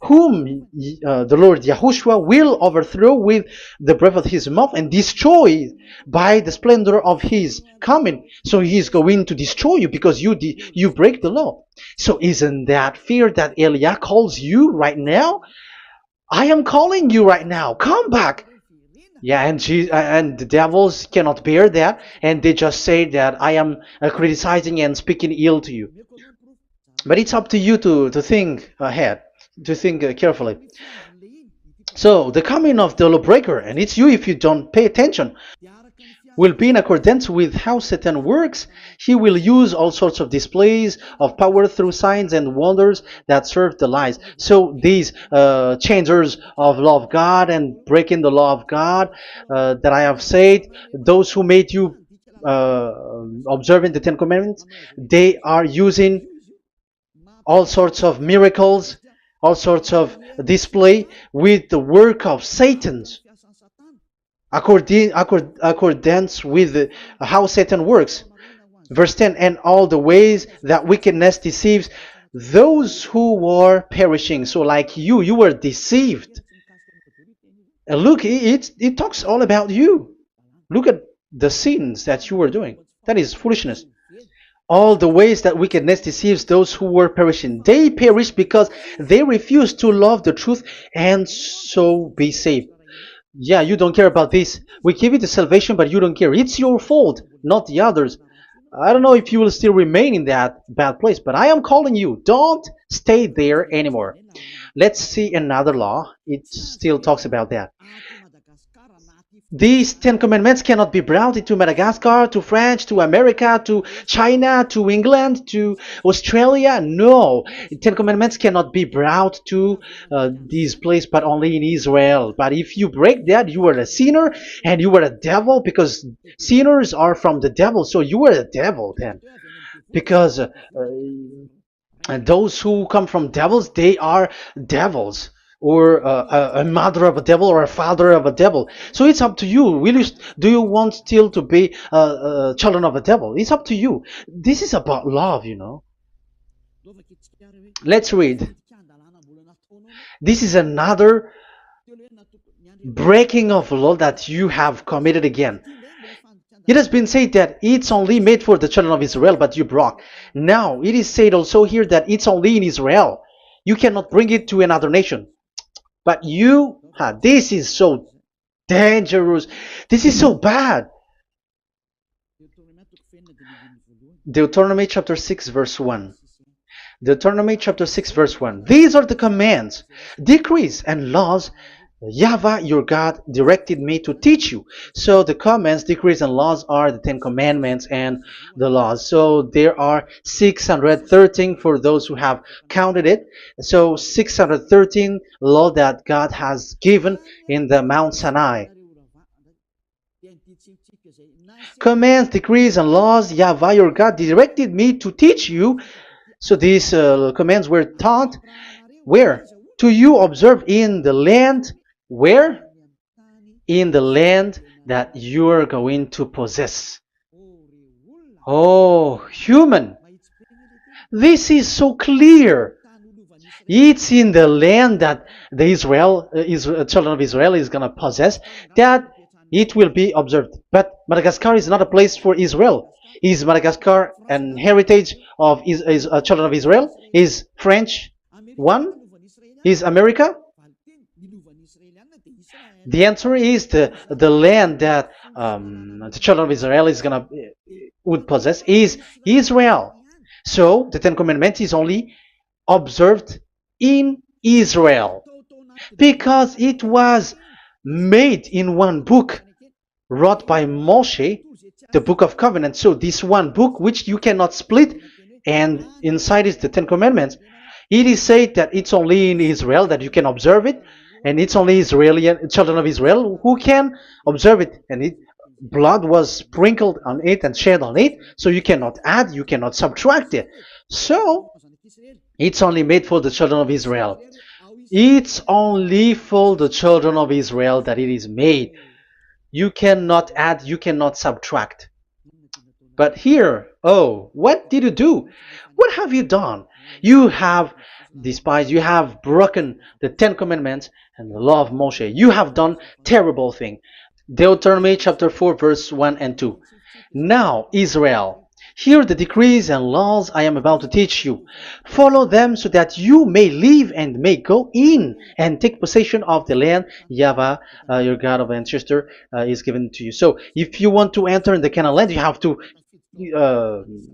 whom the Lord Yahushua will overthrow with the breath of his mouth and destroy by the splendor of his coming. So he is going to destroy you because you break the law. So isn't that fear that Elia calls you right now? I am calling you right now. Come back. Yeah, and the devils cannot bear that, and they just say that I am criticizing and speaking ill to you. But it's up to you to think ahead, to think carefully. So the coming of the lawbreaker, and it's you if you don't pay attention. will be in accordance with how Satan works. He will use all sorts of displays of power through signs and wonders that serve the lies. So these changers of law of God and breaking the law of God that I have said, those who made you uh, observing the Ten Commandments, they are using all sorts of miracles, all sorts of display with the work of Satan's accordance with how Satan works. Verse 10, and all the ways that wickedness deceives those who were perishing. So like you were deceived. And look, it talks all about you. Look at the sins that you were doing. That is foolishness. All the ways that wickedness deceives those who were perishing. They perish because they refuse to love the truth and so be saved. Yeah, you don't care about this. We give you the salvation, but you don't care. It's your fault, not the others. I don't know if you will still remain in that bad place, but I am calling you. Don't stay there anymore. Let's see another law. It still talks about that. These Ten Commandments cannot be brought into Madagascar, to France, to America, to China, to England, to Australia. No, Ten Commandments cannot be brought to these places, but only in Israel. But if you break that, you are a sinner and you are a devil, because sinners are from the devil. So you are a devil then, because and those who come from devils, they are devils, or a mother of a devil, or a father of a devil. So it's up to you. Do you want still to be children of a devil? It's up to you. This is about love, you know. Let's read. This is another breaking of law that you have committed again. It has been said that it's only made for the children of Israel, but you broke. Now, it is said also here that it's only in Israel. You cannot bring it to another nation. But this is so dangerous. This is so bad. Deuteronomy chapter 6 verse 1. Deuteronomy chapter 6 verse 1. These are the commands, decrees, and laws YAHVAH your God directed me to teach you. So the commands, decrees, and laws are the Ten Commandments and the laws. So there are 613 for those who have counted it. So 613 law that God has given in the Mount Sinai. Commands, decrees, and laws YAHVAH your God directed me to teach you. So these commands were taught where? To you observe in the land. Where? In the land that you are going to possess. Oh, human. This is so clear. It's in the land that the children of Israel is going to possess, that it will be observed. But Madagascar is not a place for Israel. Is Madagascar an heritage of children of Israel? Is French one? Is America? The answer is the land that the children of Israel would possess is Israel. So the Ten Commandments is only observed in Israel, because it was made in one book wrote by Moshe, the Book of Covenant. So this one book, which you cannot split, and inside is the Ten Commandments. It is said that it's only in Israel that you can observe it, and it's only children of Israel who can observe it. And blood was sprinkled on it and shed on it, so you cannot add, you cannot subtract it. So it's only made for the children of Israel. It's only for the children of Israel that it is made. You cannot add, you cannot subtract. But here, what did you do? What have you done? You have despised, you have broken the Ten Commandments and the law of Moshe. You have done terrible thing. Deuteronomy chapter 4 verse 1 and 2. Now, Israel, hear the decrees and laws I am about to teach you. Follow them so that you may live and may go in and take possession of the land YAHVAH, your God of ancestor, is given to you. So if you want to enter in the Canaan land, you have to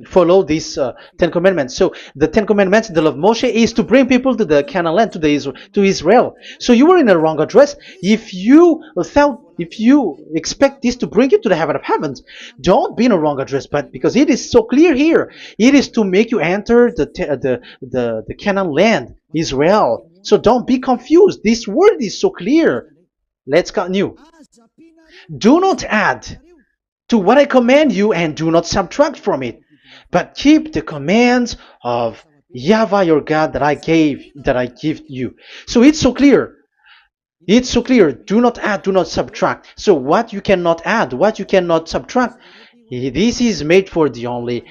follow these Ten Commandments. So the Ten Commandments, the law of Moshe, is to bring people to the Canaan land, to Israel. So you were in the wrong address. If you thought if you expect this to bring you to the heaven of heavens, don't be in a wrong address. But because it is so clear here, it is to make you enter the Canaan land, Israel. So don't be confused. This word is so clear. Let's continue. Do not add to what I command you, and do not subtract from it, but keep the commands of Yahweh your God that I give you. So it's so clear. It's so clear. Do not add, do not subtract. So what you cannot add, what you cannot subtract, this is made for only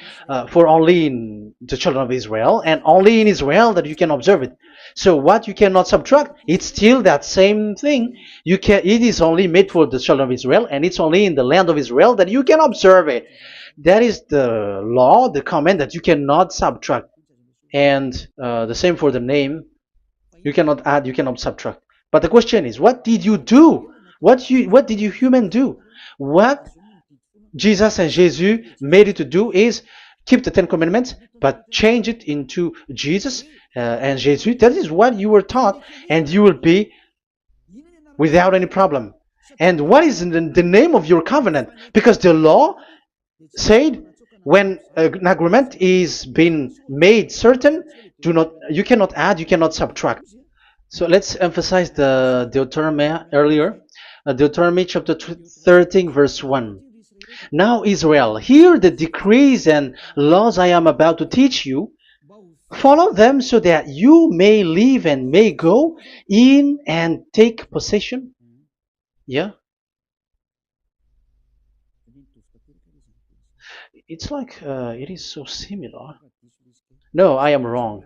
in the children of Israel, and only in Israel that you can observe it. So what you cannot subtract, it's still that same thing. It is only made for the children of Israel, and it's only in the land of Israel that you can observe it. That is the law, the command that you cannot subtract. And the same for the name. You cannot add, you cannot subtract. But the question is, what did you do? What did you human do? What Jesus and Jesus made you to do is keep the Ten Commandments, but change it into Jesus and Jesus. That is what you were taught, and you will be without any problem. And what is the name of your covenant? Because the law said when an agreement is being made certain, you cannot add, you cannot subtract. So let's emphasize the Deuteronomy earlier. Deuteronomy chapter 13 verse 1. Now Israel, hear the decrees and laws I am about to teach you. Follow them so that you may live and may go in and take possession. Yeah? It's like it is so similar. No, I am wrong.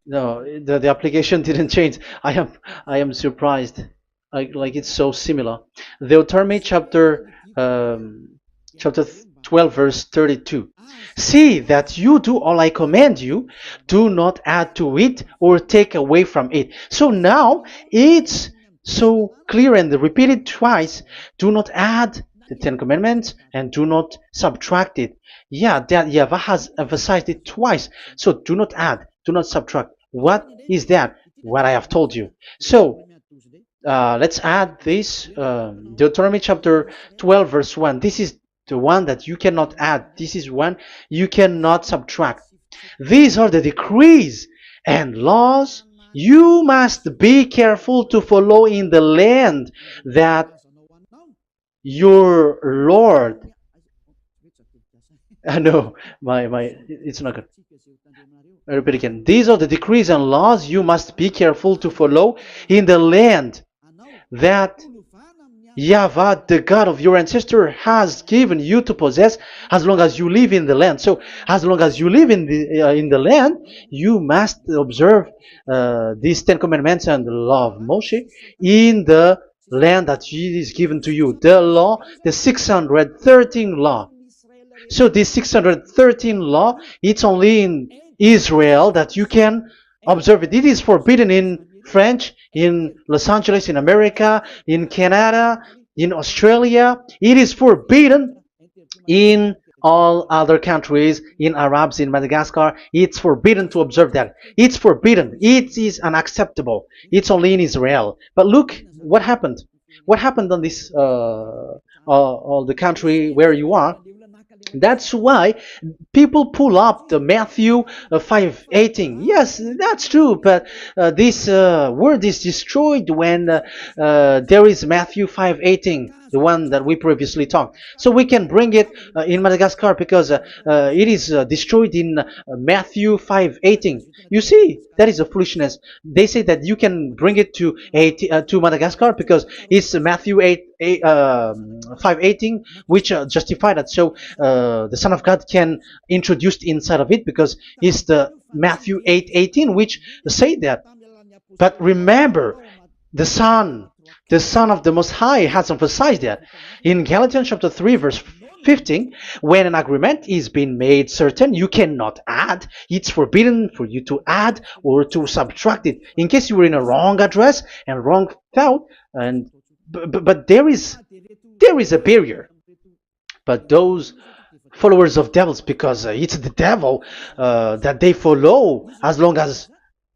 No, the application didn't change. I am surprised. Like it's so similar. Deuteronomy chapter 12 verse 32. See that you do all I command you. Do not add to it or take away from it. So now it's so clear and repeated twice. Do not add the Ten Commandments and do not subtract it. Yeah, that YAHVAH has emphasized it twice. So do not add, do not subtract. What is that? What I have told you. So let's add this Deuteronomy chapter 12 verse 1. This is the one that you cannot add. This is one you cannot subtract. These are the decrees and laws you must be careful to follow in the land that your Lord. No, it's not good. I repeat again. These are the decrees and laws you must be careful to follow in the land that YAHVAH, the God of your ancestor, has given you to possess as long as you live in the land. So, as long as you live in the land, you must observe these Ten Commandments and the law of Moshe in the land that is given to you. The law, the 613 law. So this 613 law, it's only in Israel that you can observe it. It is forbidden in French, in Los Angeles, in America, in Canada, in Australia. It is forbidden in all other countries, in Arabs, in Madagascar. It's forbidden to observe that. It's forbidden. It is unacceptable. It's only in Israel. But look what happened. What happened on this, all the country where you are. That's why people pull up the Matthew 5:18. Yes, that's true, but this word is destroyed when there is Matthew 5:18, the one that we previously talked. So we can bring it in Madagascar because it is destroyed in Matthew 5:18. You see, that is a foolishness. They say that you can bring it to Madagascar because it's Matthew 5:18, which justify that. So the Son of God can introduce inside of it because it's the Matthew 8:18 which say that. But remember, the Son of the Most High has emphasized that in Galatians chapter 3 verse 15, when an agreement is being made certain, you cannot add. It's forbidden for you to add or to subtract it. In case you were in a wrong address and wrong thought, but there is a barrier. But those followers of devils, because it's the devil that they follow, as long as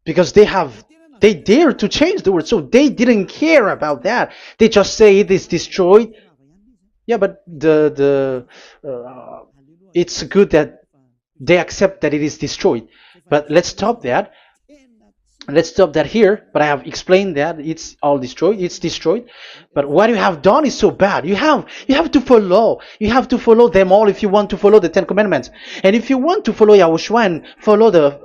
because they have They dare to change the word, so they didn't care about that. They just say it is destroyed. Yeah, but it's good that they accept that it is destroyed. But let's stop that. Let's stop that here. But I have explained that it's all destroyed. It's destroyed. But what you have done is so bad. You have to follow. You have to follow them all if you want to follow the Ten Commandments. And if you want to follow Yahushua and follow the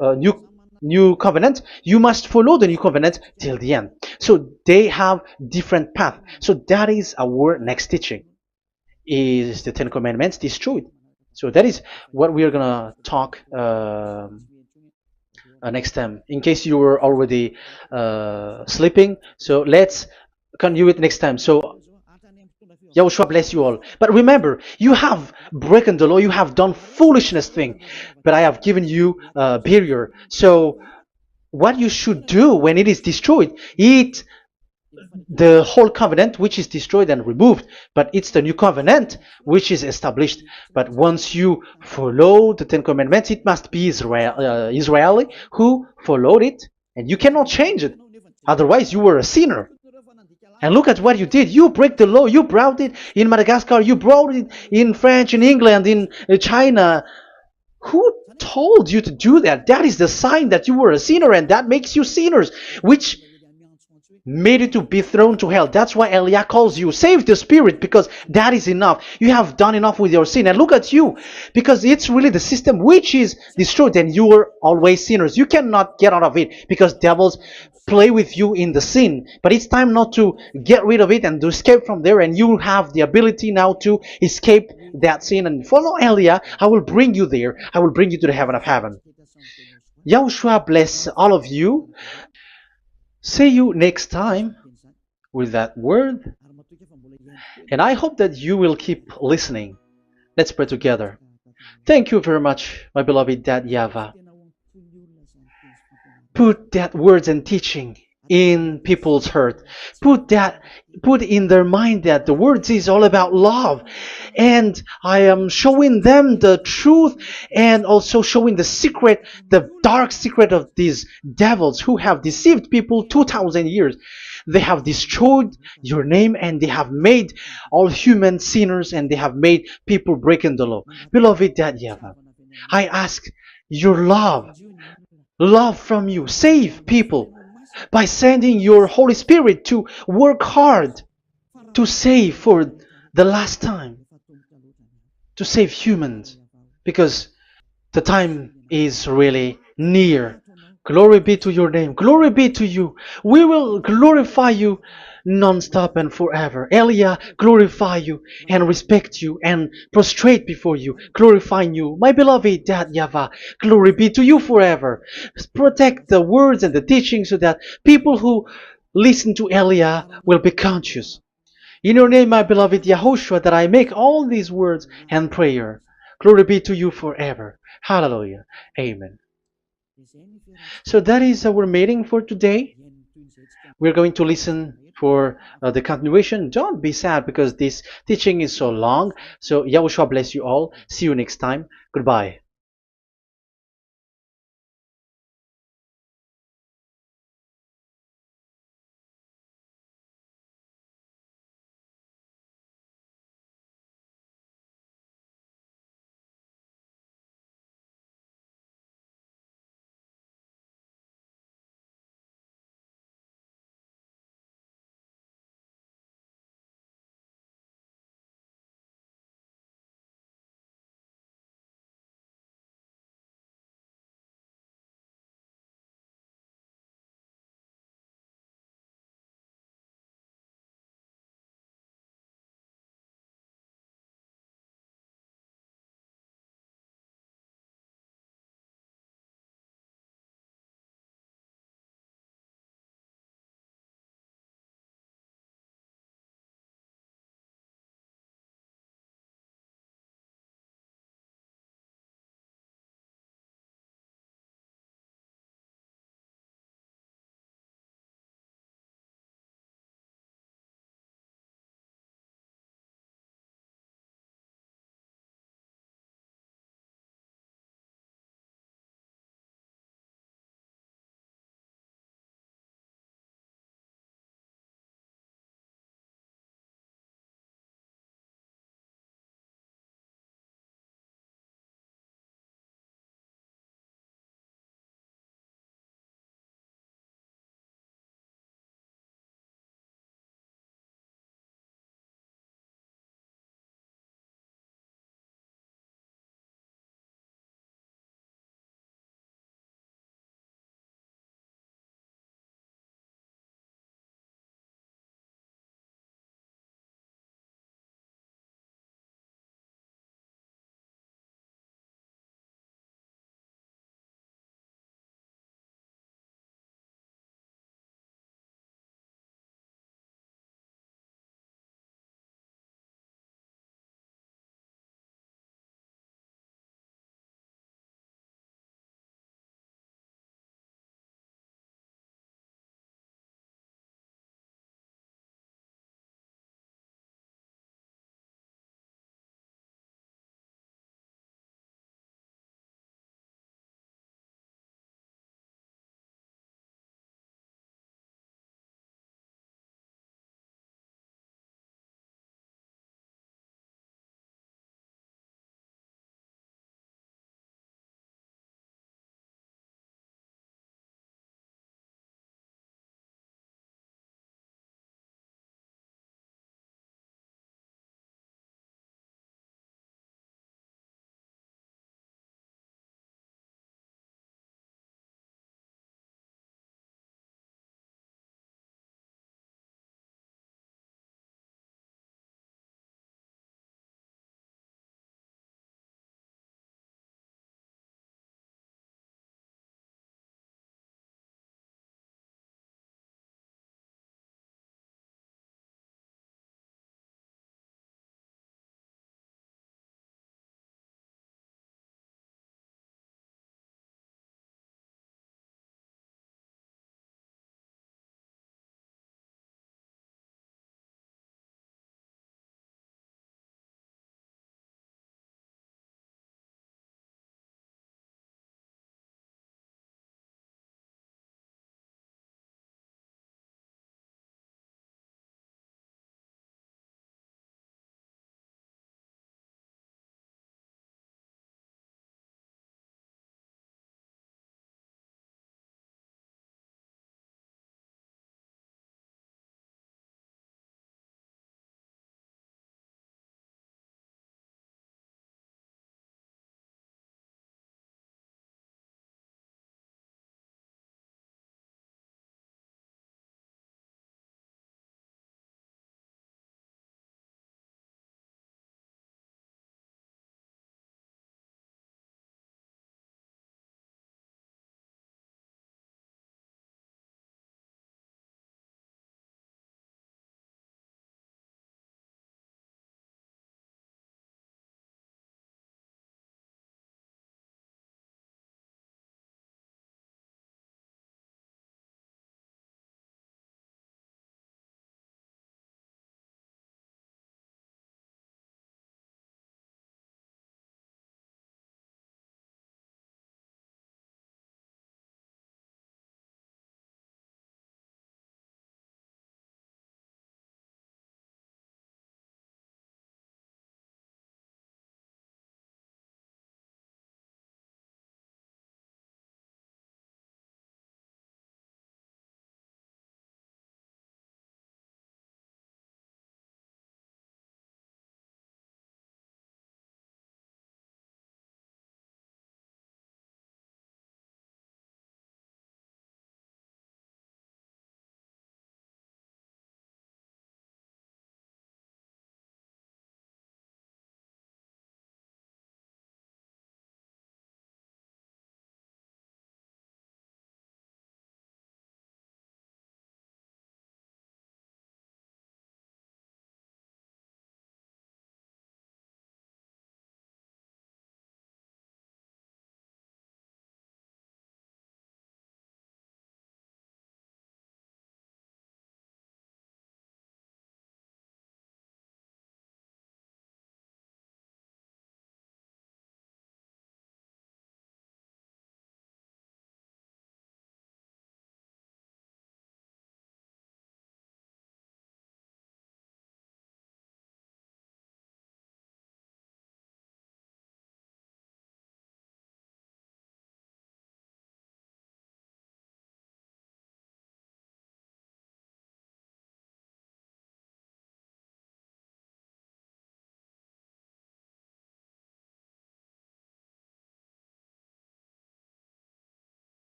new covenant, you must follow the new covenant till the end. So they have different path. So that is our next teaching. Is the Ten Commandments destroyed? So that is what we are gonna talk next time. In case you were already sleeping, so let's continue it next time. So Yahushua bless you all. But remember, you have broken the law, you have done foolishness thing, but I have given you a barrier. So what you should do when it is destroyed, it the whole covenant which is destroyed and removed, but it's the new covenant which is established. But once you follow the Ten Commandments, it must be Israeli who followed it, and you cannot change it. Otherwise, you were a sinner. And look at what you did. You break the law. You brought it in Madagascar. You brought it in France, in England, in China. Who told you to do that? That is the sign that you were a sinner, and that makes you sinners, which made you to be thrown to hell. That's why Elia calls you. Save the spirit, because that is enough. You have done enough with your sin. And look at you, because it's really the system which is destroyed, and you were always sinners. You cannot get out of it, because devils play with you in the sin. But it's time not to get rid of it and to escape from there, and you have the ability now to escape that sin and follow Elia. I will bring you there. I will bring you to the heaven of heaven. Yahushua bless all of you. See you next time with that word. And I hope that you will keep listening. Let's pray together. Thank you very much, my beloved Dad YAHVAH. Put that words and teaching in people's heart. Put in their mind that the words is all about love. And I am showing them the truth, and also showing the secret, the dark secret of these devils who have deceived people 2,000 years. They have destroyed your name, and they have made all human sinners, and they have made people breaking the law. Beloved Dad YAHVAH, I ask your love from you. Save people by sending your Holy Spirit to work hard to save for the last time, to save humans, because the time is really near. Glory be to your name. Glory be to you. We will glorify you non-stop and forever. Elia, glorify you and respect you and prostrate before you, glorifying you. My beloved Dad YAHVAH, glory be to you forever. Protect the words and the teaching so that people who listen to Elia will be conscious. In your name, my beloved YAHOSHUAH, that I make all these words and prayer. Glory be to you forever. Hallelujah. Amen. So that is our meeting for today. We're going to listen for the continuation. Don't be sad because this teaching is so long. So Yahushua bless you all. See you next time. Goodbye.